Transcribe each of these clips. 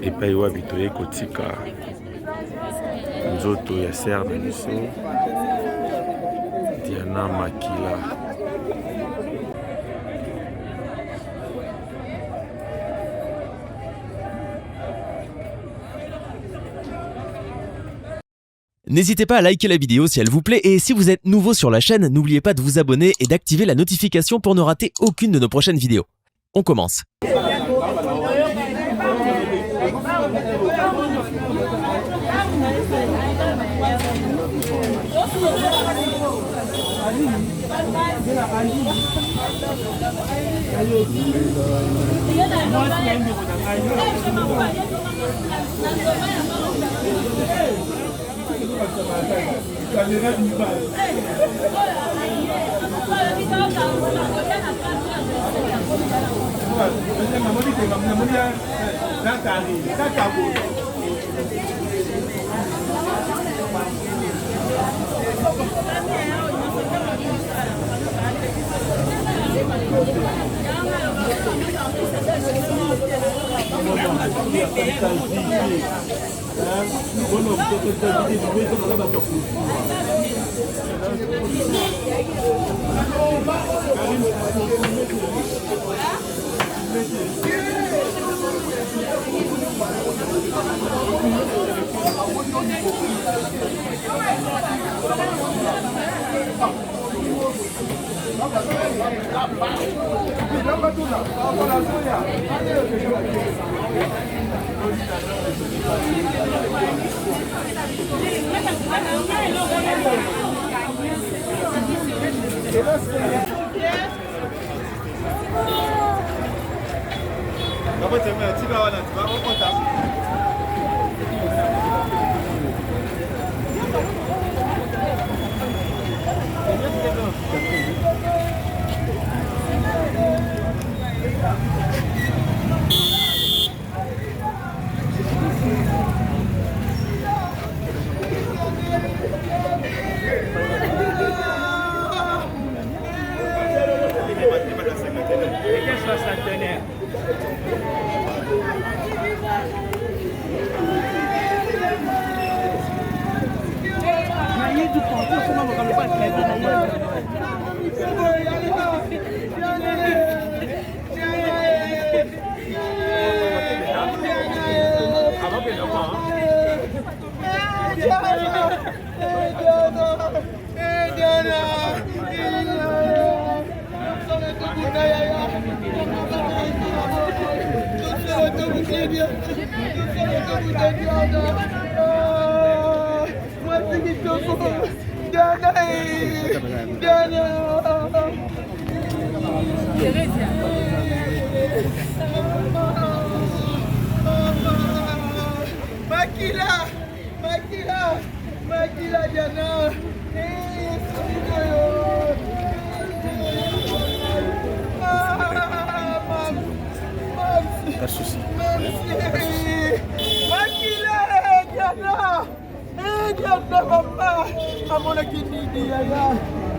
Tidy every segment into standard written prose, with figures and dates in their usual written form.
epai wapi toye kotika nzoto ya ser na biso Diana Makila. N'hésitez pas à liker la vidéo si elle vous plaît et si vous êtes nouveau sur la chaîne, n'oubliez pas de vous abonner et d'activer la notification pour ne rater aucune de nos prochaines vidéos. On commence. Makila Diana. Pas de souci. Makila Diana. Diana papa. Amona kinini yaya.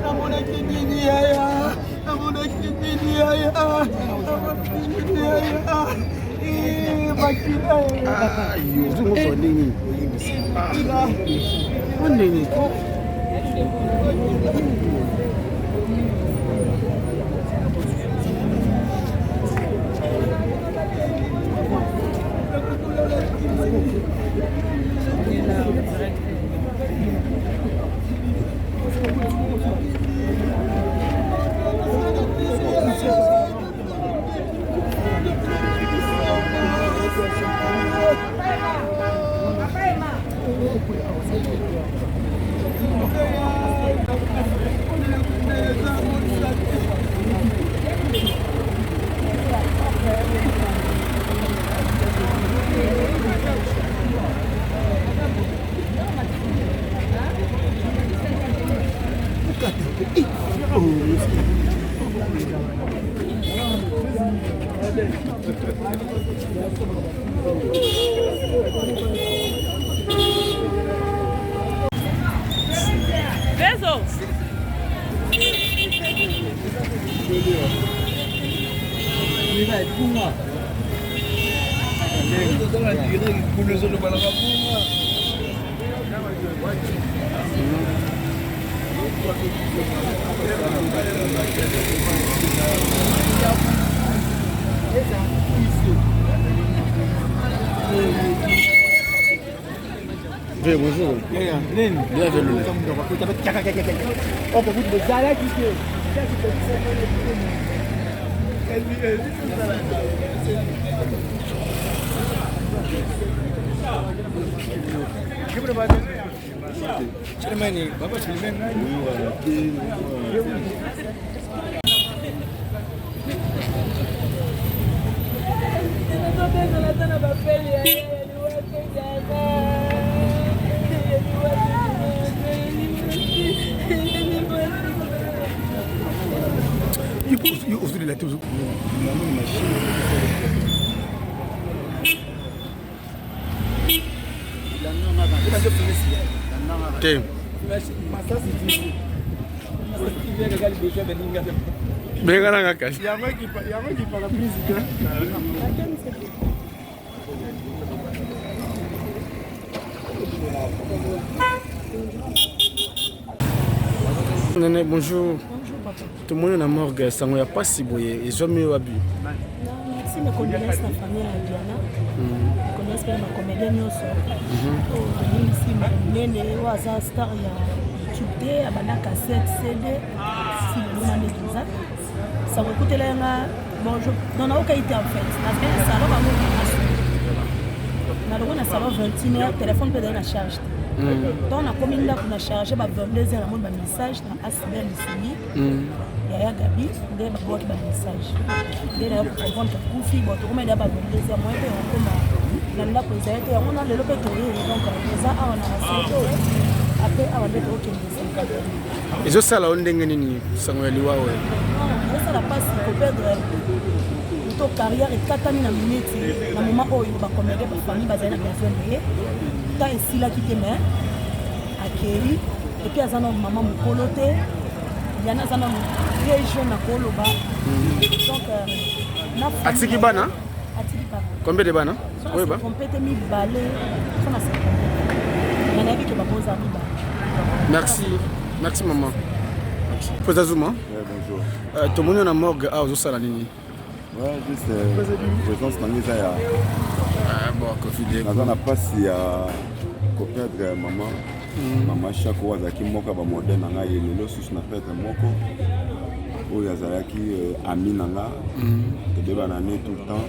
Amona kinini yaya. Amona kinini yaya. Amona kinini yaya. Makila. Ayo, tu mau nini? Mana ni? Bonjour. Bienvenue. You also did that too. Okay. Bengana ngakashi. Yango ki para musique. Nene, bonjour. Tout le monde est en morgue, ça ne pas si beau, et jamais eu abus. Si je connais la famille à Diana, je connais la comédienne aussi. Si je connais la star, il y a YouTube, il y a une cassette, CD, si je connais les autres. Ça va écouter là, bonjour. Dans la qualité en fait. Parce que ça va dans le salon 21h, le téléphone peut être chargé. Donc, on a commandé pour charger, on a un message dans ACBL ici. Yaya Gabi, on a un message. On a comprendre que Koufi, on a un message. On a le lopé donc ça on a après on a mettre aucun message. Et je sais là on dengue nini Samuel Liwa ouais. Non, ça la passe pour perdre toute carrière et 4 ans na minute na moment où il va commander pour famille basée na besoin de ta ici là qui te met accueilli et puis azana maman mukolote yana azana très jeune na koloba donc na Atiki bana combien de bana oui ba compléter mi balé ça na c'est yana ki ba posa mi ba merci maman Posa Zuma bonjour tout le monde est en morgue à Osala nini. Ouais, juste présence dans les airs. Bon, confidé. Dans la passe, il y a copain de maman. Maman chaque fois qui moka ba modèle nanga yelo sous na pète moko. O yazalaki ami nanga. Que de banane tout le temps.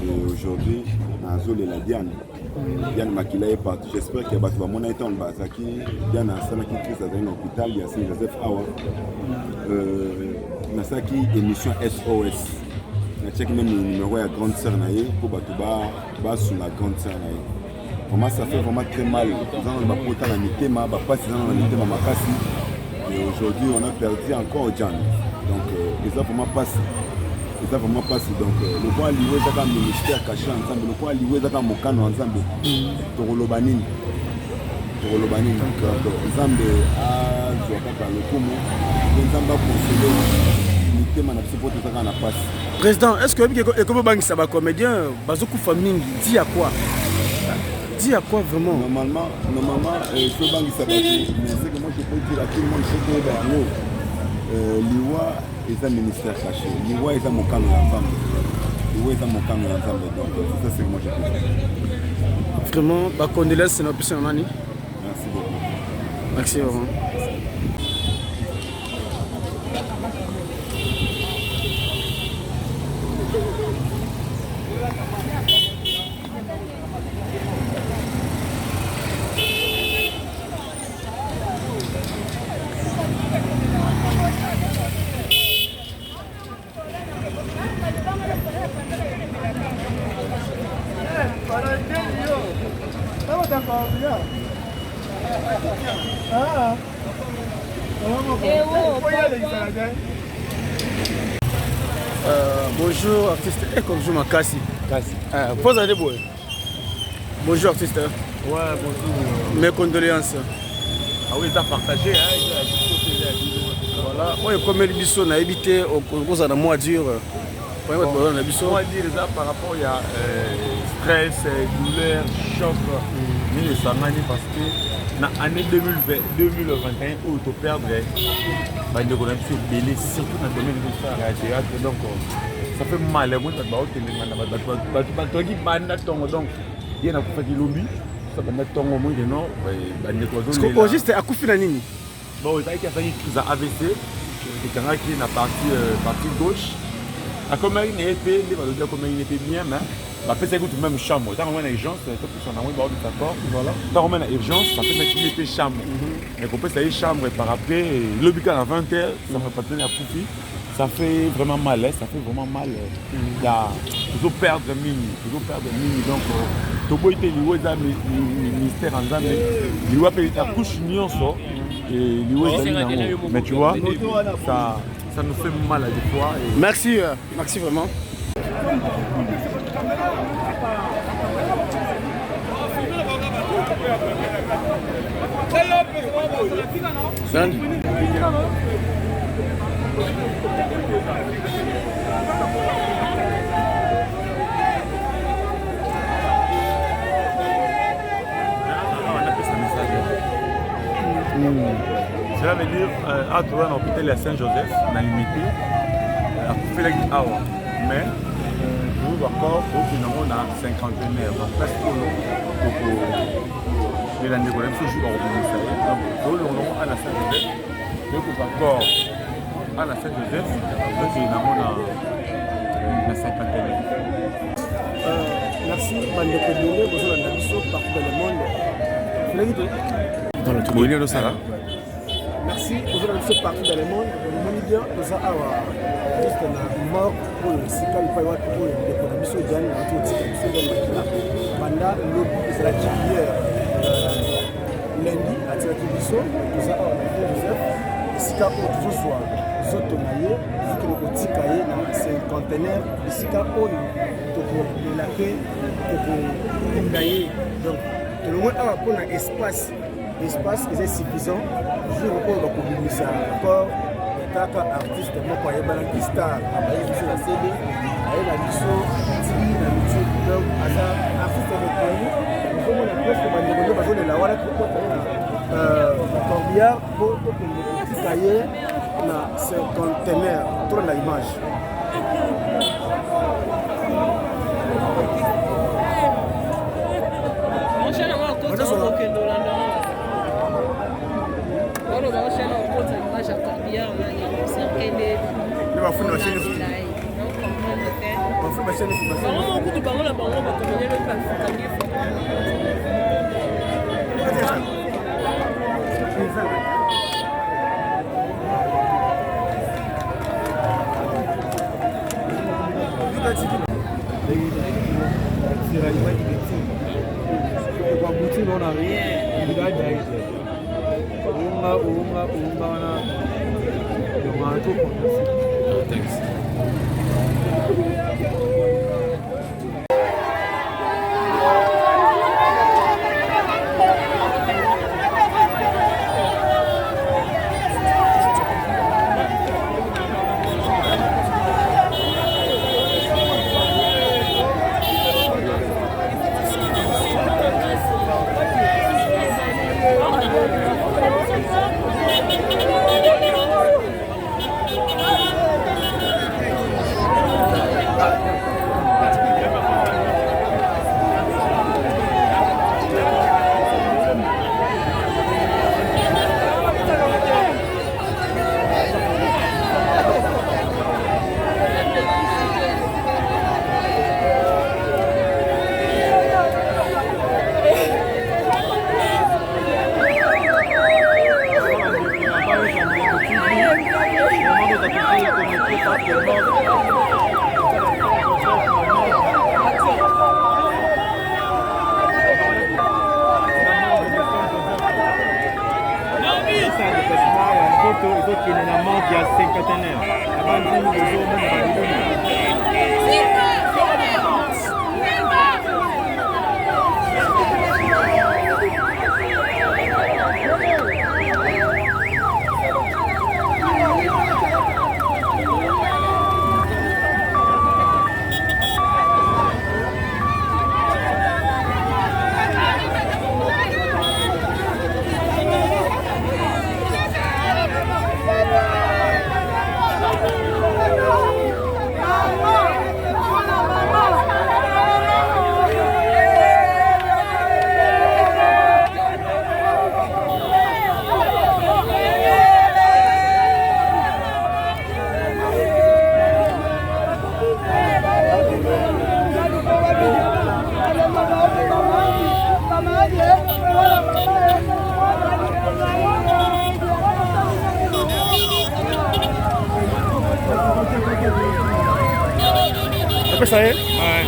Et aujourd'hui, nazole la Diane. Diane Makila est parti. J'espère qu'il y a battu mon état en Bazaki. Diane a salé qui crise dans l'hôpital. Il y a Saint-Joseph Awa. Nasaki émission SOS. Je check même le numéro de la grande sœur pour battre sur la grande sœur. Vraiment, ça fait vraiment très mal. Nous avons pas porté la nité, ma papa, c'est dans la nité, ma makasi. Et aujourd'hui, on a perdu encore Jan. Donc, les gens vraiment passent. Les gens vraiment passent. Donc, le point lié, c'est un ministère caché ensemble. Le point lié, c'est un mokano ensemble. Torolobanini. Torolobanini. Donc, ensemble, à Zouakaka, le Komo, ensemble, à consoler. Président, est-ce que comme banque ça va comédien, Bazoukou famille dit à quoi? Dit à quoi vraiment? Normalement, ce banque ça va mais c'est que moi je peux dire à tout le monde que l'IWA est un ministère caché. L'IWA est un mokano ensemble. L'IWA est un mokano ensemble. Donc c'est ça que moi je peux dire. Vraiment, ma condoléance c'est notre personne Nani. Merci beaucoup. Merci vraiment. Bonjour artiste. Et comme je m'accassi. Pose à des boys. Bonjour artiste. Ouais, bonjour. Mes condoléances. Ah oui, t'as partagé, hein. Voilà. Moi, comme le bisso n'a évité au cause de mois dur. On va dire ça par rapport à stress, douleur, choc. Mais les samani parce que dans l'année 2021 où tu perdre, bah il y a des belé surtout dans le domaine du théâtre, donc ça fait mal. Moi, tu vas au télé, tu vas donc il y a un peu de lobby. Ça va ton au moins de non, bah juste à coup final nini. Bon, il y a une crise AVC, quelqu'un qui est dans la partie gauche. La commune était, les valeurs de la commune était bien, mais la personne qui est même chambre. Quand on a une urgence, c'est tout ça, on a un bord de d'accord. Quand on a une urgence, ça fait qu'il était chambre. Mais qu'on peut essayer chambre par après, le but à 20h, ça va pas tenir à Foufi. Ça fait vraiment mal, ça fait vraiment mal. Il y a toujours perdre mini, donc Tobo était le ministère en Zambie, il doit payer la couche union ça et mais tu vois, ça nous fait mal à des fois. Et... Merci, merci vraiment. Cela veut dire à trouver un hôpital à Saint-Joseph, on a limité à faire la awa. Mais nous encore, on a 50 donc presque les années qu'on a toujours organisé. Donc nous à la Saint-Joseph, donc encore à la Saint-Joseph, donc on a une cinquantaine. Merci, Bandeko Délé, vous avez un avis partout dans le monde. Dans le tout le ça. Merci, vous avez un partout dans le monde. Nous bien, nous avons juste un mort pour le cycle pour le biso Diane, tout le cycle pendant le lobby de la hier lundi à Tirakibiso, nous avons un Joseph, Sika pour toujours soit Zotonaye, Zikre Otikaye, c'est un conteneur, Sika Oyo, Toko de la paix, Toko Indaye. Donc, tout le monde a un espace. L'espace est suffisant. Je recours à communiquer encore. Kaka artiste, moi, quand il y a un star, il y a la CD, il y a la biso, TV, la YouTube, donc, artiste reconnu. Nous avons la presse pour nous donner la wala pour la combien pour le petit cahier, c'est un conteneur, tourne l'image. y a 51 Ça y est? Ouais.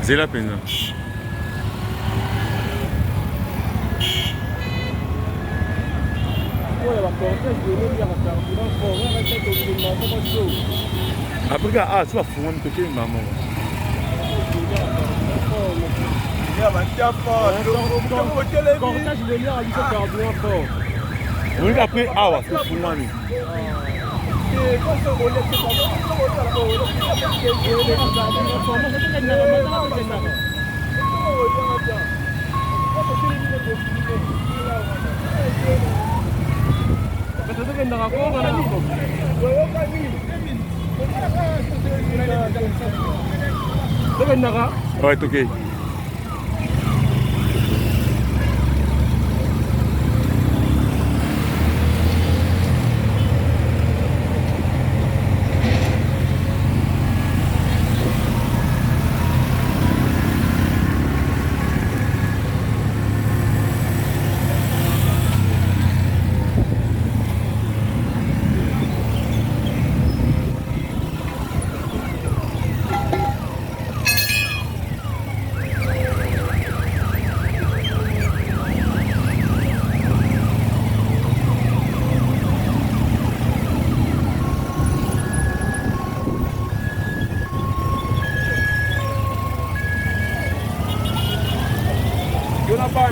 Zela penza. Après, tu vas foutre un petit maman. Oui, après, c'est fou, mami. Ouais, ok.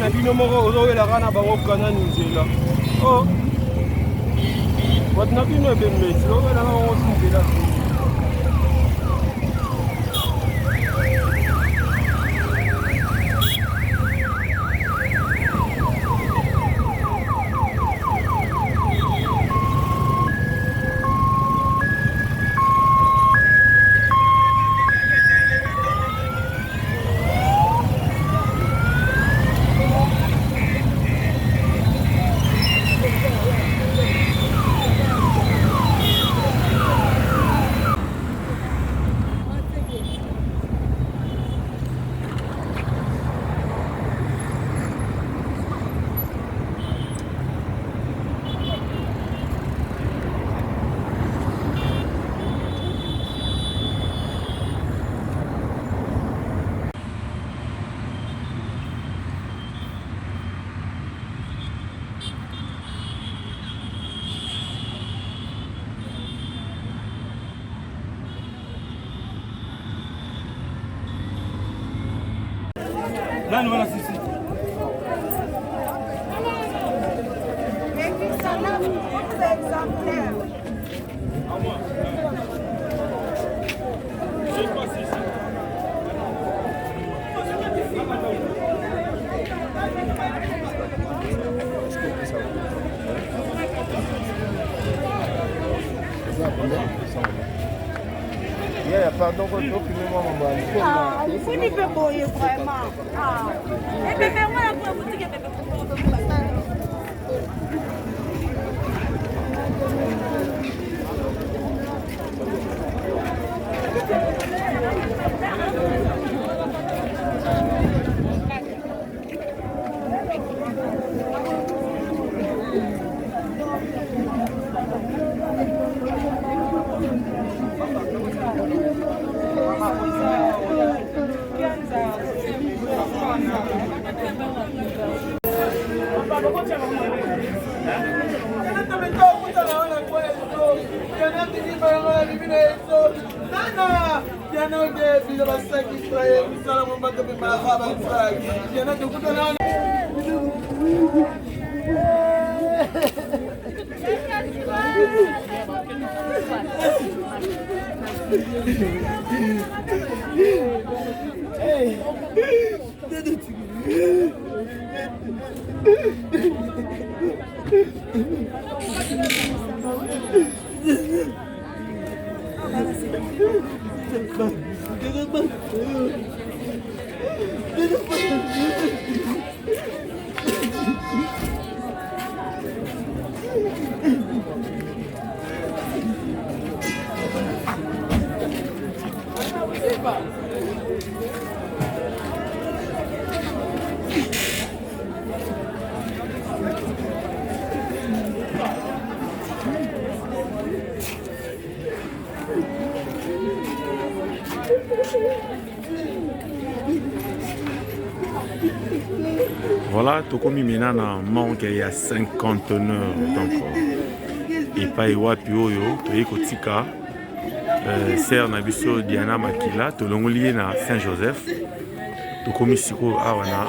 Na bino moko ozowelaka na bango kana nzela o bato na bino ebembesi ozowelaka bango si nzela Nani wana sisi? Pardon, occupez-moi mon bal. Ah, vous n'y pouvez pas vraiment. Ah, et bébé, moi, la boutique est bébé. Voilà, tokomi maintenant manque il y a 5 conteneurs donc epai wapi oyo toyei kotika sere na biso Diana Makila tolongoli ye na Saint-Joseph tokomi sikoyo awa na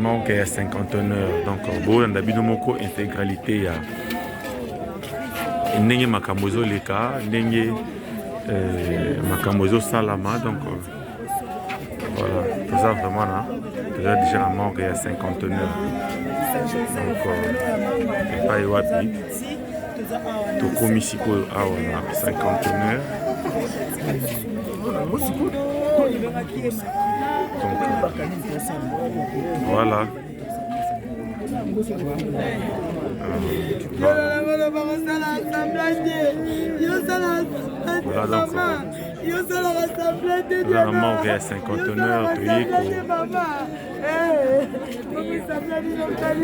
manque ya 5 conteneurs donc boyanda bino moko intégralité ya ndenge makambo ezoleka ndenge makambo ezosalama donc voilà toza vraiment na toza déjà na manque ya 5 conteneurs donc epai wapi tokomi sikoyo awa na 5 conteneurs donc voilà voilà manque ya 5 conteneurs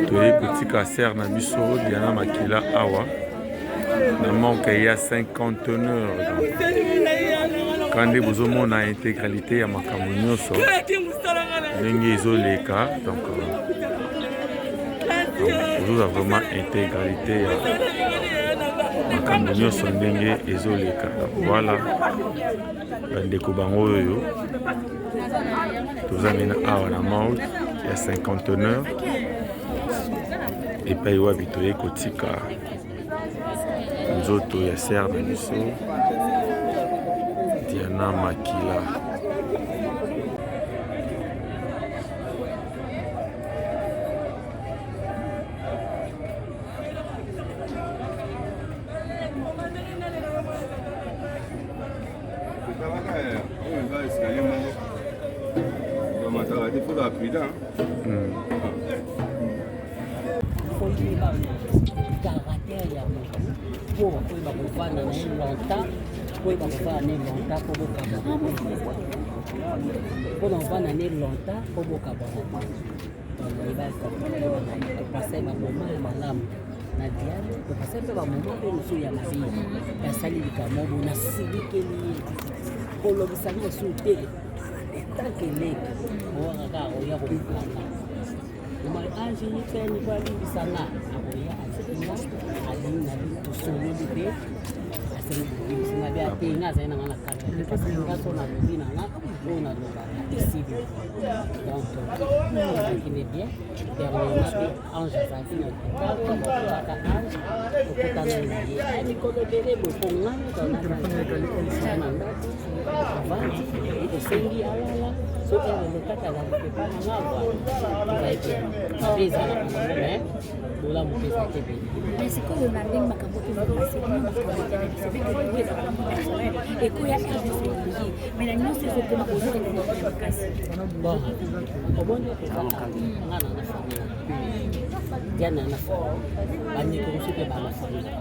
toyei kotika sere na biso Diana Makila awa na manque ya 5 conteneurs kandi bozomona intégralité ya makambo nyonso ndenge ezoleka donc ozoza vraiment intégralité ya makambo nyonso ndenge ezoleka donc voilà bandeko bango oyo toza mena awa na manque ya 5 conteneurs epai wapi toyei kotika nzoto ya sere na biso Diana Makila. Mais c'est quoi le marketing makambo qui va passer comment c'est que vous êtes personnel et quoi il y a des mais la nuit c'est ce que vous avez dans la casse bon au bon ngana na famille Diana na famille bani ko se ba la famille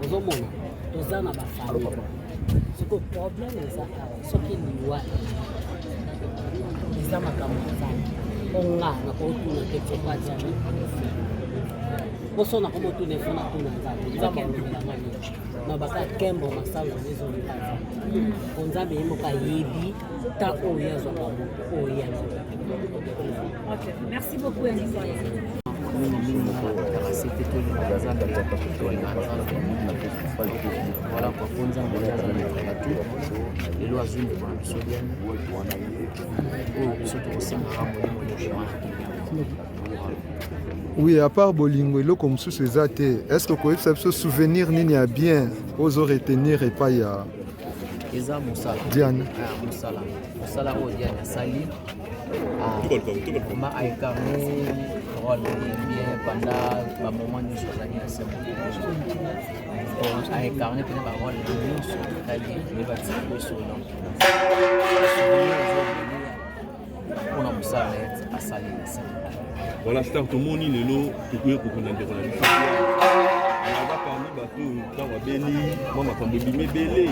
ozomona tozana ba famille ce que problème est ça ce qui liwa les makambo sana ongana ko tuna ke tsopa jani Bosona como tu nefona tu na nzambe nzambe ngani na baka kembo masalo nezo nkaza onzambe yemo ka yebi ta oya zo ka oya Merci beaucoup, Anissa. Voilà kwa kwanza mmoja anataka tu lelo azuni kwa msodiani soto kusema hapo ni Oui, à part Bolingo, eloko mosusu eza te. Est-ce que vous pouvez se souvenir nini ya bien ozo retenir epai ya eza musala Diane? Musala oyo Diane asali comment incarner rôle bien pendant ba moment nyonso azali na sema incarner pena ba rôle nyonso kali ne batiko solo mpona mosala asali na sema. Voilà, star tomoni lelo tukuye kokona ndeko na biso aza parmi bato ntango abeli mwa makambo ebimi ebele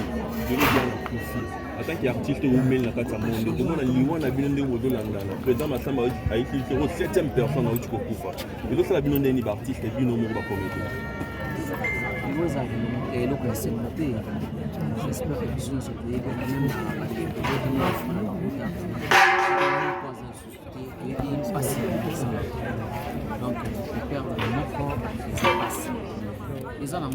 lelo bianga kufi atanke artiste omeli na kati ya monde tomona liwa na bino ndenge bozolandana président Massamba ayiki tero 7e personne auti kokufa ezosala bino ndeni baartiste bino moko bakomedi eza eloko ya sema te j'espère que biso nyonso toyebi même passé. Donc, le père de mon corps, c'est passé. Les gens ont